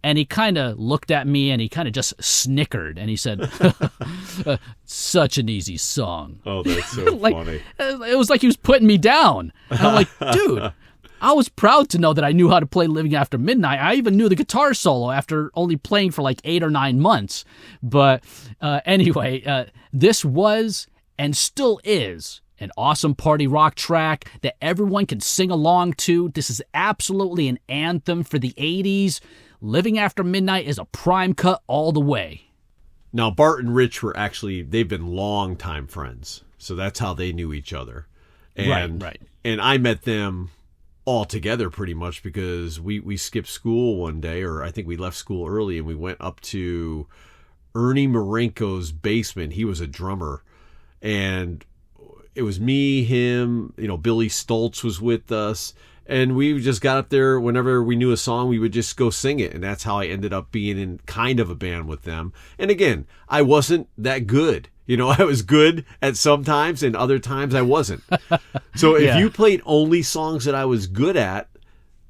And he kind of looked at me and he kind of just snickered and he said, such an easy song. Oh, that's so funny. It was like he was putting me down. And I'm like, dude, I was proud to know that I knew how to play Living After Midnight. I even knew the guitar solo after only playing for like 8 or 9 months. But anyway, this was and still is An awesome party rock track that everyone can sing along to. This is absolutely an anthem for the 80s. Living After Midnight is a prime cut all the way. Now, Bart and Rich they've been longtime friends. So that's how they knew each other. And, right. And I met them all together pretty much because we skipped school one day, or I think we left school early, and we went up to Ernie Marenko's basement. He was a drummer. And it was me, him, Billy Stoltz was with us. And we just got up there. Whenever we knew a song, we would just go sing it. And that's how I ended up being in kind of a band with them. And again, I wasn't that good. I was good at some times and other times I wasn't. So if you played only songs that I was good at,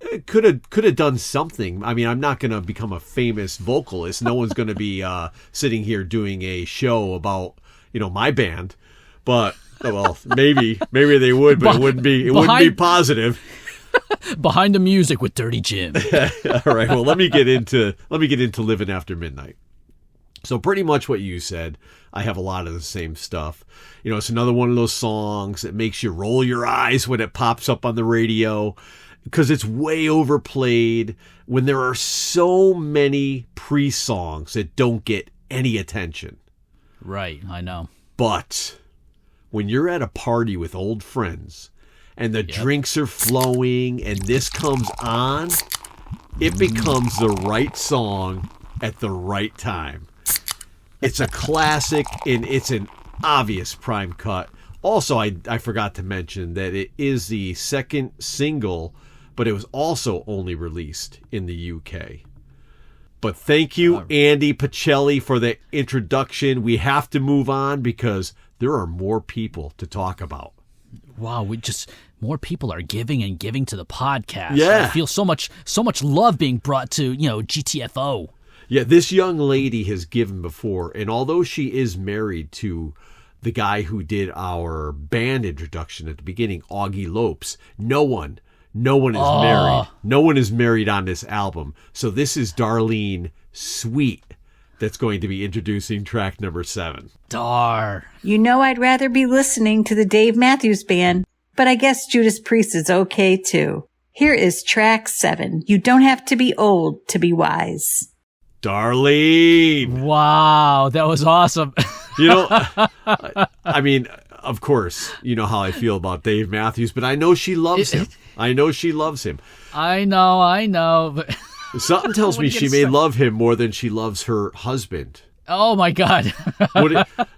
it could have done something. I mean, I'm not going to become a famous vocalist. No one's going to be sitting here doing a show about, my band. But well, maybe they would, but it wouldn't be positive. Behind the music with Dirty Jim. All right. Well, let me get into Living After Midnight. So pretty much what you said. I have a lot of the same stuff. It's another one of those songs that makes you roll your eyes when it pops up on the radio because it's way overplayed when there are so many Priest songs that don't get any attention. Right, I know. But when you're at a party with old friends and the drinks are flowing and this comes on, it becomes the right song at the right time. It's a classic, and it's an obvious prime cut. Also, I forgot to mention that it is the second single, but it was also only released in the UK. But thank you, Andy Pacelli, for the introduction. We have to move on because there are more people to talk about. Wow, more people are giving to the podcast. Yeah. I feel so much love being brought to, GTFO. Yeah, this young lady has given before, and although she is married to the guy who did our band introduction at the beginning, Augie Lopes, no one is married. No one is married on this album. So this is Darlene Sweet that's going to be introducing track number 7. Dar. I'd rather be listening to the Dave Matthews Band, but I guess Judas Priest is okay too. Here is track 7. You don't have to be old to be wise. Darlene. Wow, that was awesome. I mean, of course, you know how I feel about Dave Matthews, but I know she loves him. I know. But something tells me she may love him more than she loves her husband. Oh, my God.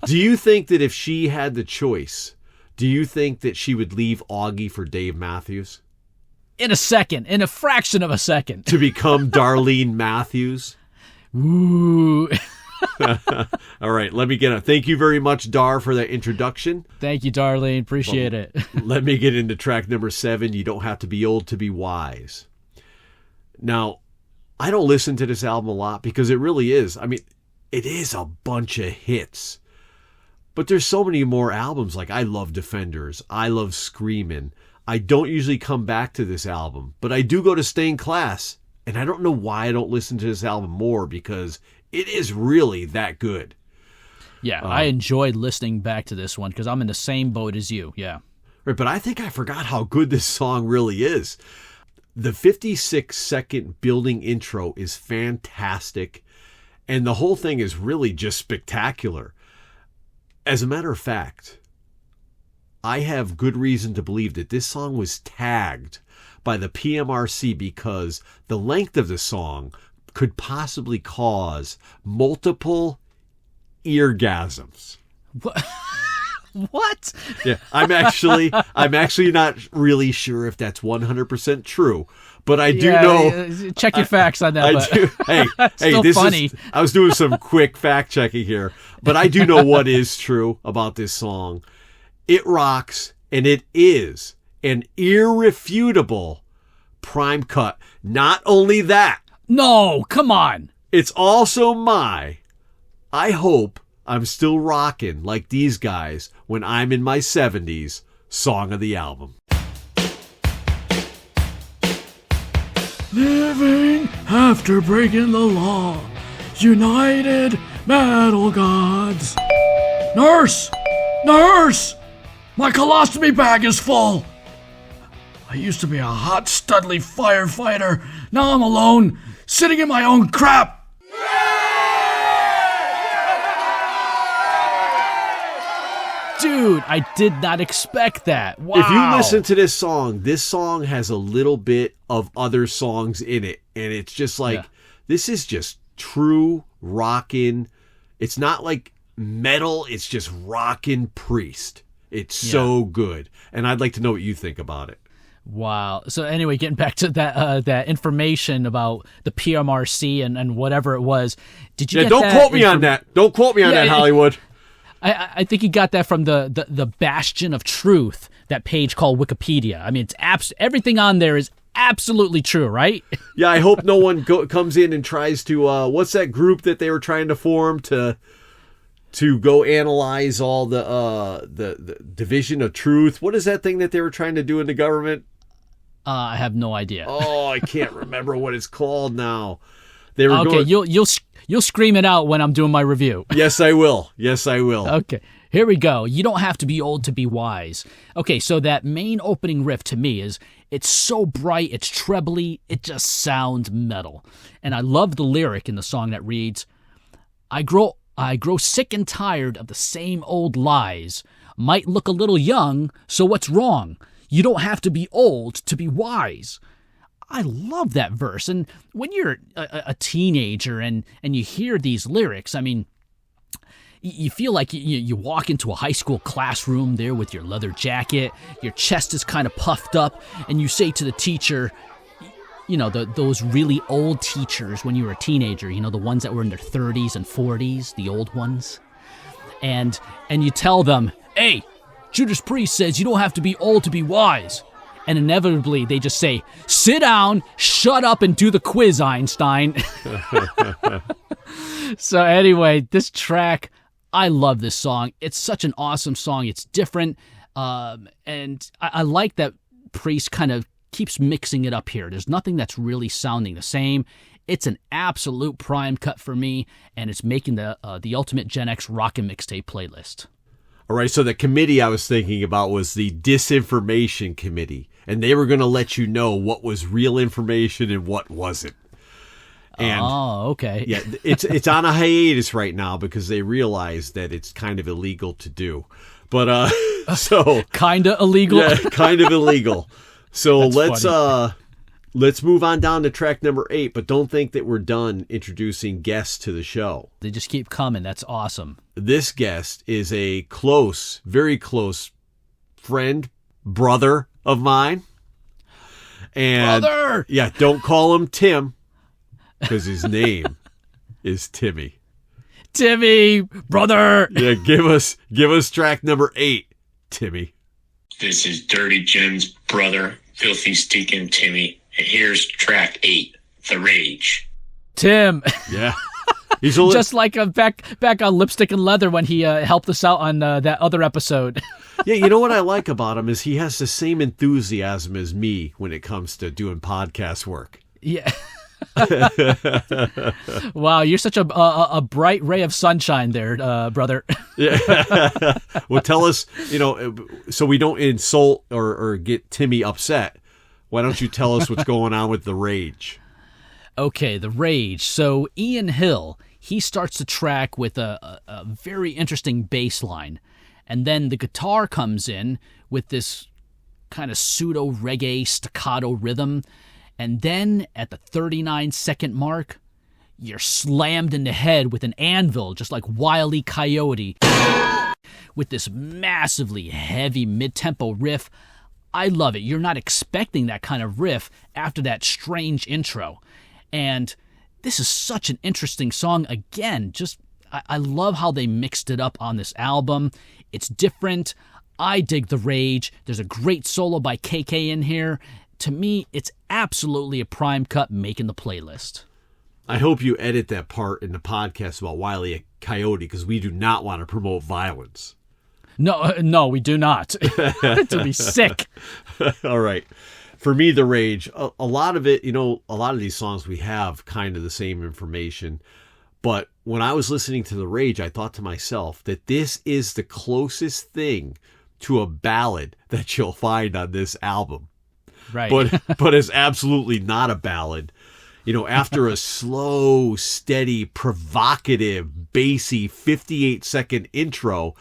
Do you think that if she had the choice, do you think that she would leave Augie for Dave Matthews? In a fraction of a second. To become Darlene Matthews? Ooh. All right, let me get it. Thank you very much, Dar, for that introduction. Thank you, Darlene. Appreciate it. Let me get into track number 7. You don't have to be old to be wise. Now, I don't listen to this album a lot because it really is. I mean, it is a bunch of hits. But there's so many more albums. Like, I love Defenders. I love Screamin'. I don't usually come back to this album, but I do go to Stained Class. And I don't know why I don't listen to this album more because it is really that good. Yeah, I enjoyed listening back to this one because I'm in the same boat as you. Yeah. Right, but I think I forgot how good this song really is. The 56-second building intro is fantastic, and the whole thing is really just spectacular. As a matter of fact, I have good reason to believe that this song was tagged by the PMRC because the length of the song could possibly cause multiple eargasms. What? Yeah, I'm actually not really sure if that's 100% true, but I do know. Check your facts on that. I do. Hey, this funny. I was doing some quick fact checking here, but I do know what is true about this song. It rocks, and it is an irrefutable prime cut. Not only that. No, come on. It's also I hope I'm still rocking like these guys when I'm in my 70s song of the album. Living after breaking the law. United Metal Gods. Nurse! Nurse! My colostomy bag is full. I used to be a hot, studly firefighter. Now I'm alone, sitting in my own crap. Dude, I did not expect that. Wow. If you listen to this song has a little bit of other songs in it. And it's just like, this is just true rockin'. It's not like metal. It's just rockin' Priest. It's so good. And I'd like to know what you think about it. Wow. So anyway, getting back to that information about the PMRC and whatever it was. Did you get don't that quote me on that. Don't quote me on that, Hollywood. I think you got that from the Bastion of Truth, that page called Wikipedia. I mean, it's everything on there is absolutely true, right? Yeah, I hope no one comes in and tries to, what's that group that they were trying to form to go analyze all the division of truth? What is that thing that they were trying to do in the government? I have no idea. Oh, I can't remember what it's called now. They were okay, you'll scream it out when I'm doing my review. Yes, I will. Yes, I will. Okay, here we go. You don't have to be old to be wise. Okay, so that main opening riff to me it's so bright, it's trebly, it just sounds metal. And I love the lyric in the song that reads, I grow sick and tired of the same old lies. Might look a little young, so what's wrong? You don't have to be old to be wise. I love that verse. And when you're a teenager and you hear these lyrics, I mean, you feel like you walk into a high school classroom there with your leather jacket, your chest is kind of puffed up, and you say to the teacher, you know, those really old teachers when you were a teenager, you know, the ones that were in their 30s and 40s, the old ones. And you tell them, hey, Judas Priest says you don't have to be old to be wise. And inevitably, they just say, sit down, shut up, and do the quiz, Einstein. So anyway, this track, I love this song. It's such an awesome song. It's different. And I like that Priest kind of keeps mixing it up here. There's nothing that's really sounding the same. It's an absolute prime cut for me, and it's making the Ultimate Gen X Rockin' Mixtape playlist. All right, so the committee I was thinking about was the Disinformation Committee, and they were going to let you know what was real information and what wasn't. And okay. Yeah, it's on a hiatus right now because they realize that it's kind of illegal to do. But so kind of illegal. Yeah, kind of illegal. So That's funny. Let's move on down to track number 8, but don't think that we're done introducing guests to the show. They just keep coming. That's awesome. This guest is a close, very close friend, brother of mine. And brother! Yeah, don't call him Tim because his name is Timmy. Timmy, brother. Yeah, give us track number 8, Timmy. This is Dirty Jim's brother, Filthy Stinkin' Timmy. And here's track 8, The Rage. Tim. Yeah. He's just like back on Lipstick and Leather when he helped us out on that other episode. Yeah, you know what I like about him is he has the same enthusiasm as me when it comes to doing podcast work. Yeah. Wow, you're such a bright ray of sunshine there, brother. Yeah. Well, tell us, so we don't insult or get Timmy upset. Why don't you tell us what's going on with The Rage? Okay, The Rage. So Ian Hill, he starts the track with a very interesting bass line. And then the guitar comes in with this kind of pseudo reggae staccato rhythm. And then at the 39-second mark, you're slammed in the head with an anvil, just like Wile E. Coyote, with this massively heavy mid-tempo riff. I love it. You're not expecting that kind of riff after that strange intro. And this is such an interesting song. Again, I love how they mixed it up on this album. It's different. I dig The Rage. There's a great solo by KK in here. To me, it's absolutely a prime cut making the playlist. I hope you edit that part in the podcast about Wile E. Coyote because we do not want to promote violence. No, we do not. To be sick. All right. For me, The Rage, a lot of it, a lot of these songs we have kind of the same information. But when I was listening to The Rage, I thought to myself that this is the closest thing to a ballad that you'll find on this album. Right. But it's absolutely not a ballad. You know, after a slow, steady, provocative, bassy 58-second intro,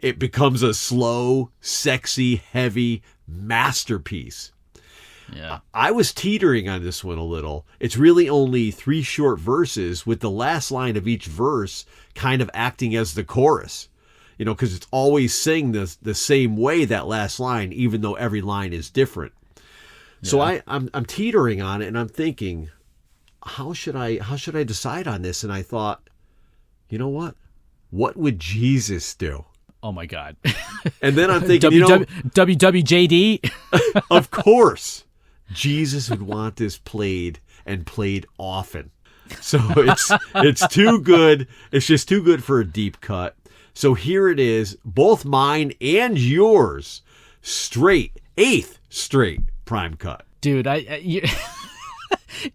it becomes a slow, sexy, heavy masterpiece. Yeah. I was teetering on this one a little. It's really only 3 short verses, with the last line of each verse kind of acting as the chorus. You know, because it's always saying the same way, that last line, even though every line is different. Yeah. So I'm teetering on it, and I'm thinking, how should I decide on this? And I thought, you know what? What would Jesus do? Oh my God. And then I'm thinking, WWJD? Of course. Jesus would want this played, and played often. So it's too good. It's just too good for a deep cut. So here it is, both mine and yours, straight, 8th straight prime cut. Dude,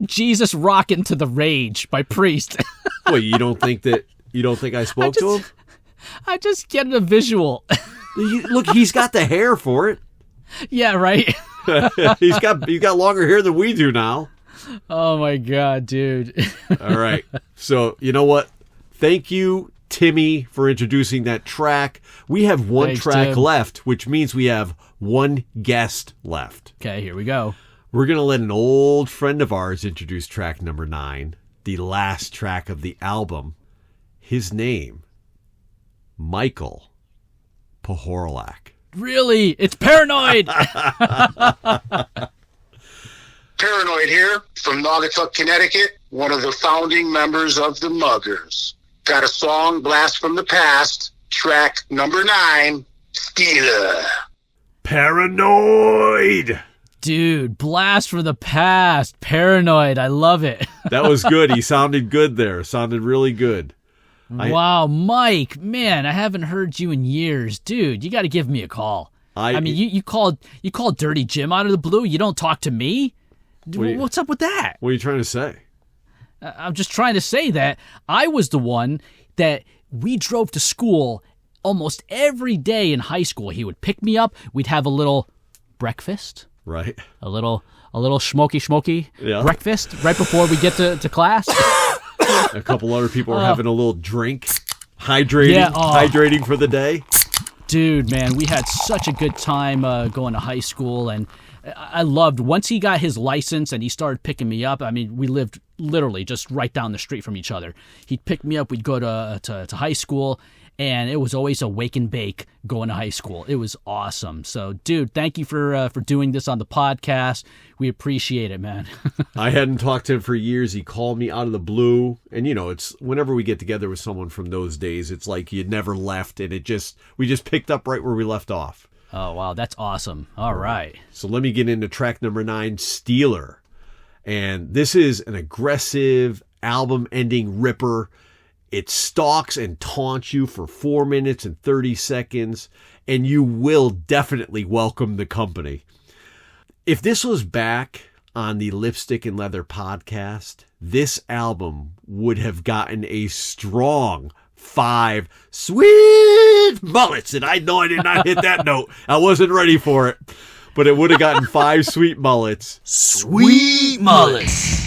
Jesus rocking to the Rage by Priest. Wait, you don't think I spoke to him? I just get a visual. Look, he's got the hair for it. Yeah, right. He's got longer hair than we do now. Oh my God, dude. All right. So, you know what? Thank you, Timmy, for introducing that track. We have one track Tim. left, which means we have one guest left. Okay, here we go. We're going to let an old friend of ours introduce track number 9, the last track of the album. His name, Michael Pahorlak. Really? It's Paranoid! Paranoid here from Naugatuck, Connecticut, one of the founding members of the Muggers. Got a song, Blast from the Past, track number 9, Stealer. Paranoid! Dude, Blast from the Past, Paranoid, I love it. That was good. He sounded good there. Sounded really good. Wow, Mike, man, I haven't heard you in years. Dude, you got to give me a call. I mean, you called Dirty Jim out of the blue. You don't talk to me? What's up with that? What are you trying to say? I'm just trying to say that I was the one that we drove to school almost every day in high school. He would pick me up. We'd have a little breakfast. Right. A little smoky yeah. breakfast right before we get to class. A couple other people are having a little drink, hydrating for the day. Dude, man, we had such a good time going to high school, and I loved, once he got his license and he started picking me up, I mean, we lived literally just right down the street from each other. He'd pick me up, we'd go to high school, and it was always a wake and bake going to high school. It was awesome. So, dude, thank you for doing this on the podcast. We appreciate it, man. I hadn't talked to him for years. He called me out of the blue. And, you know, it's whenever we get together with someone from those days, it's like you never left. And we just picked up right where we left off. Oh, wow. That's awesome. All right. So let me get into track number 9, Stealer. And this is an aggressive album-ending ripper. It stalks and taunts you for 4 minutes and 30 seconds, and you will definitely welcome the company. If this was back on the Lipstick and Leather podcast, this album would have gotten a strong 5 sweet mullets. And I know I did not hit that note. I wasn't ready for it. But it would have gotten 5 sweet mullets. Sweet mullets.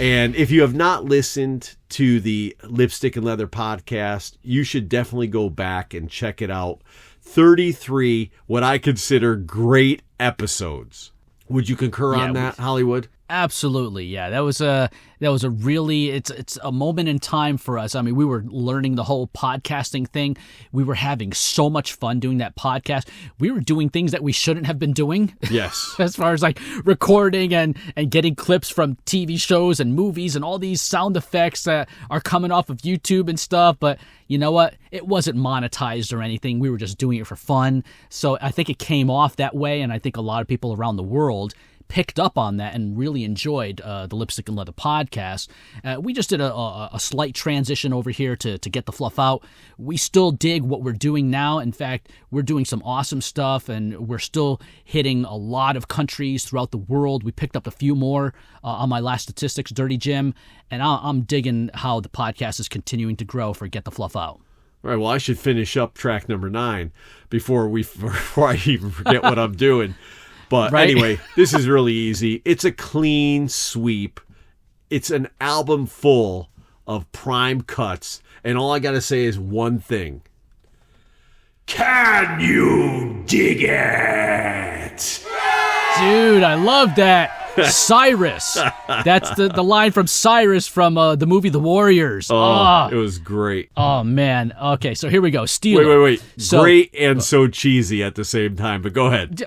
And if you have not listened to the Lipstick and Leather podcast, you should definitely go back and check it out. 33, what I consider great episodes. Would you concur on that, Hollywood? Absolutely, yeah. That was a really, it's a moment in time for us. I mean, we were learning the whole podcasting thing. We were having so much fun doing that podcast. We were doing things that we shouldn't have been doing. Yes. As far as like recording and getting clips from TV shows and movies and all these sound effects that are coming off of YouTube and stuff. But you know what? It wasn't monetized or anything. We were just doing it for fun. So I think it came off that way. And I think a lot of people around the world picked up on that and really enjoyed the Lipstick and Leather podcast. We just did a slight transition over here to get the fluff out. We still dig what we're doing now. In fact, we're doing some awesome stuff, and we're still hitting a lot of countries throughout the world. We picked up a few more on my last statistics, Dirty Jim, and I'm digging how the podcast is continuing to grow for Get the Fluff Out. All right, well, I should finish up track number 9 before I even forget what I'm doing. But anyway, this is really easy. It's a clean sweep. It's an album full of prime cuts. And all I got to say is one thing. Can you dig it? Dude, I love that. Cyrus. That's the line from Cyrus from the movie The Warriors. It was great. Oh, man. Okay, so here we go. Steeler. Wait. So, great and so cheesy at the same time, but go ahead.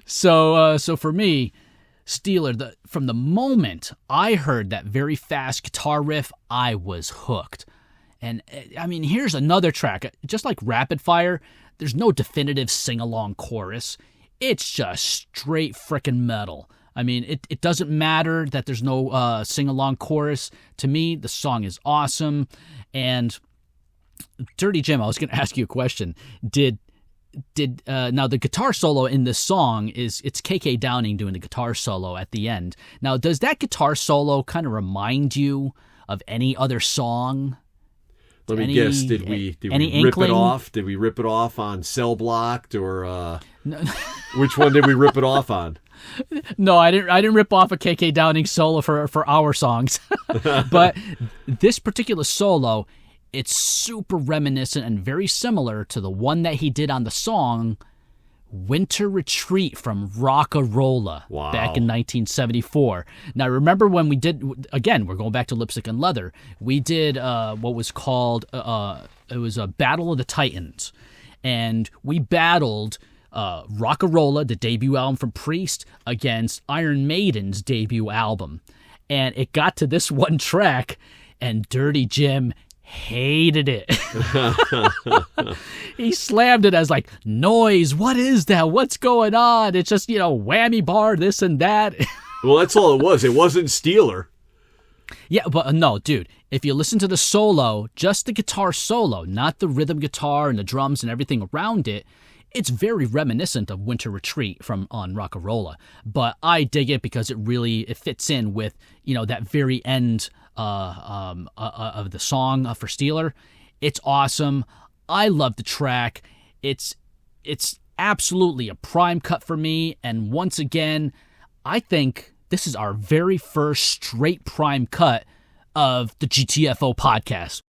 So for me, Steeler, from the moment I heard that very fast guitar riff, I was hooked. And, I mean, here's another track. Just like Rapid Fire, there's no definitive sing-along chorus. It's just straight frickin' metal. I mean, it doesn't matter that there's no sing-along chorus. To me, the song is awesome. And Dirty Jim, I was going to ask you a question. Now the guitar solo in this song it's KK Downing doing the guitar solo at the end. Now, does that guitar solo kind of remind you of any other song? Let me guess. Did we rip it off? Did we rip it off on Cell Blocked or which one did we rip it off on? No, I didn't rip off a KK Downing solo for our songs. But this particular solo, it's super reminiscent and very similar to the one that he did on the song Winter Retreat from Rock-a-Rolla back in 1974. Now, remember when we did, again, we're going back to Lipstick and Leather, we did what was called, it was a Battle of the Titans, and we battled Rock-a-Rolla, the debut album from Priest, against Iron Maiden's debut album. And it got to this one track, and Dirty Jim hated it. He slammed it as like, noise, what is that? What's going on? It's just, whammy bar, this and that. Well, that's all it was. It wasn't Steeler. Yeah, but no, dude, if you listen to the solo, just the guitar solo, not the rhythm guitar and the drums and everything around it, it's very reminiscent of Winter Retreat on Rock-a-Rolla. But I dig it because it fits in with, that very end of the song for Steeler. It's awesome. I love the track. It's absolutely a prime cut for me. And once again, I think this is our very first straight prime cut of the GTFO podcast.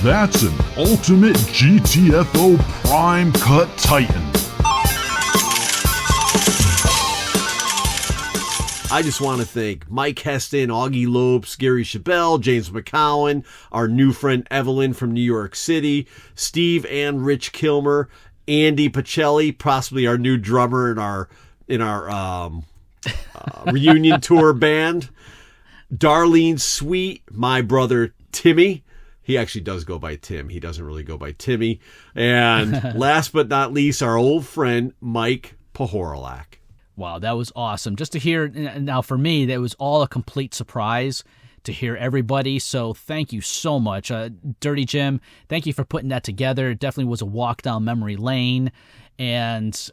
That's an ultimate GTFO prime cut titan. I just want to thank Mike Heston, Augie Lopes, Gary Chabelle, James McCowan, our new friend Evelyn from New York City, Steve and Rich Kilmer, Andy Pacelli, possibly our new drummer in our reunion tour band, Darlene Sweet, my brother Timmy. He actually does go by Tim. He doesn't really go by Timmy. And last but not least, our old friend Mike Pahorlak. Wow, that was awesome. Just to hear, now for me, that was all a complete surprise to hear everybody. So thank you so much. Dirty Jim, thank you for putting that together. It definitely was a walk down memory lane. And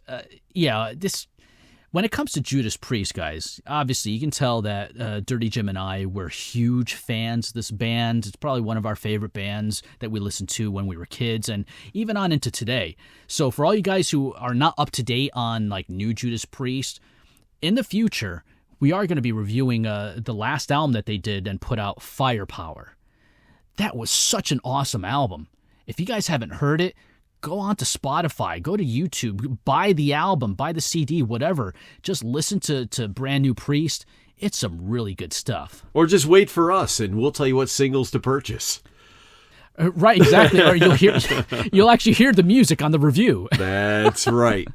when it comes to Judas Priest, guys, obviously you can tell that Dirty Jim and I were huge fans of this band. It's probably one of our favorite bands that we listened to when we were kids and even on into today. So for all you guys who are not up to date on like new Judas Priest, in the future, we are going to be reviewing the last album that they did and put out, Firepower. That was such an awesome album. If you guys haven't heard it, go on to Spotify, go to YouTube, buy the album, buy the CD, whatever. Just listen to Brand New Priest. It's some really good stuff. Or just wait for us, and we'll tell you what singles to purchase. Right, exactly. Or you'll actually hear the music on the review. That's right.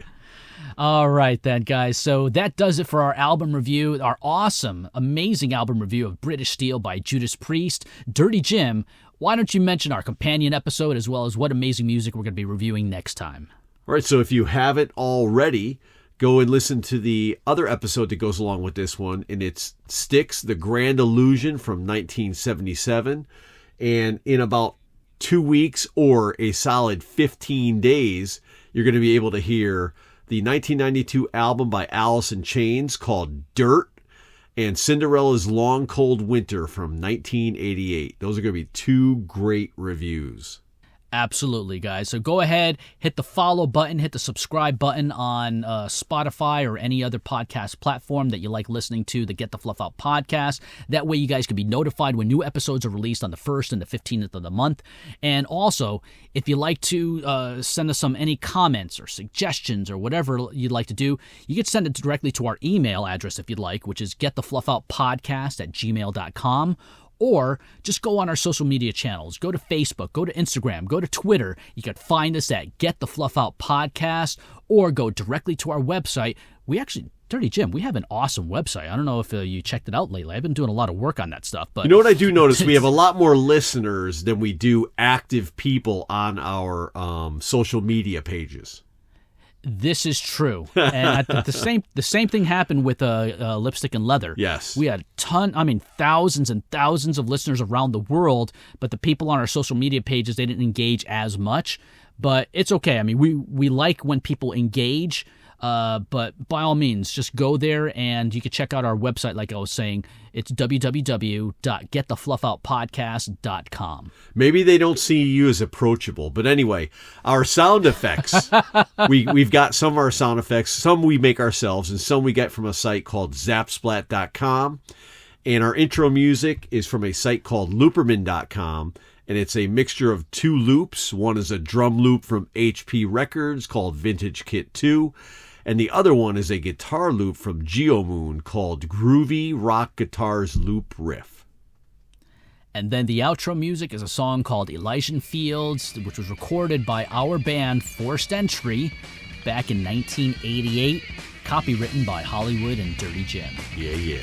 All right, then, guys. So that does it for our album review, our awesome, amazing album review of British Steel by Judas Priest. Dirty Jim, why don't you mention our companion episode as well as what amazing music we're going to be reviewing next time? All right, so if you haven't already, go and listen to the other episode that goes along with this one, and it's Styx, The Grand Illusion from 1977. And in about 2 weeks or a solid 15 days, you're going to be able to hear the 1992 album by Alice in Chains called Dirt. and Cinderella's Long Cold Winter from 1988. Those are going to be two great reviews. Absolutely, guys. So go ahead, hit the follow button, hit the subscribe button on Spotify or any other podcast platform that you like listening to, the Get the Fluff Out podcast. That way you guys can be notified when new episodes are released on the 1st and the 15th of the month. And also, if you'd like to send us any comments or suggestions or whatever you'd like to do, you can send it directly to our email address if you'd like, which is getthefluffoutpodcast@gmail.com. Or just go on our social media channels. Go to Facebook, go to Instagram, go to Twitter. You can find us at Get the Fluff Out Podcast, or go directly to our website. We actually, Dirty Jim, we have an awesome website. I don't know if you checked it out lately. I've been doing a lot of work on that stuff. But you know what I do notice? We have a lot more listeners than we do active people on our social media pages. This is true, and the same thing happened with Lipstick and Leather. Yes, we had thousands and thousands of listeners around the world, but the people on our social media pages, they didn't engage as much. But it's okay. I mean, we like when people engage. But by all means, just go there and you can check out our website. Like I was saying, it's www.getthefluffoutpodcast.com. Maybe they don't see you as approachable, but anyway, our sound effects, we've got some of our sound effects. Some we make ourselves, and some we get from a site called Zapsplat.com. And our intro music is from a site called Looperman.com. And it's a mixture of two loops. One is a drum loop from HP Records called Vintage Kit 2. And the other one is a guitar loop from GeoMoon called Groovy Rock Guitars Loop Riff. And then the outro music is a song called Elysian Fields, which was recorded by our band Forced Entry back in 1988. Copywritten by Hollywood and Dirty Jim. Yeah.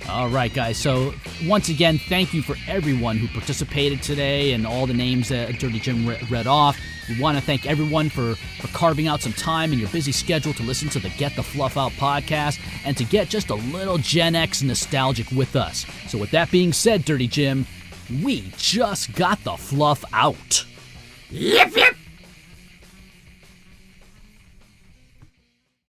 All right, guys. So once again, thank you for everyone who participated today and all the names that Dirty Jim read off. We want to thank everyone for carving out some time in your busy schedule to listen to the Get the Fluff Out podcast and to get just a little Gen X nostalgic with us. So with that being said, Dirty Jim, we just got the fluff out. Yip, yip.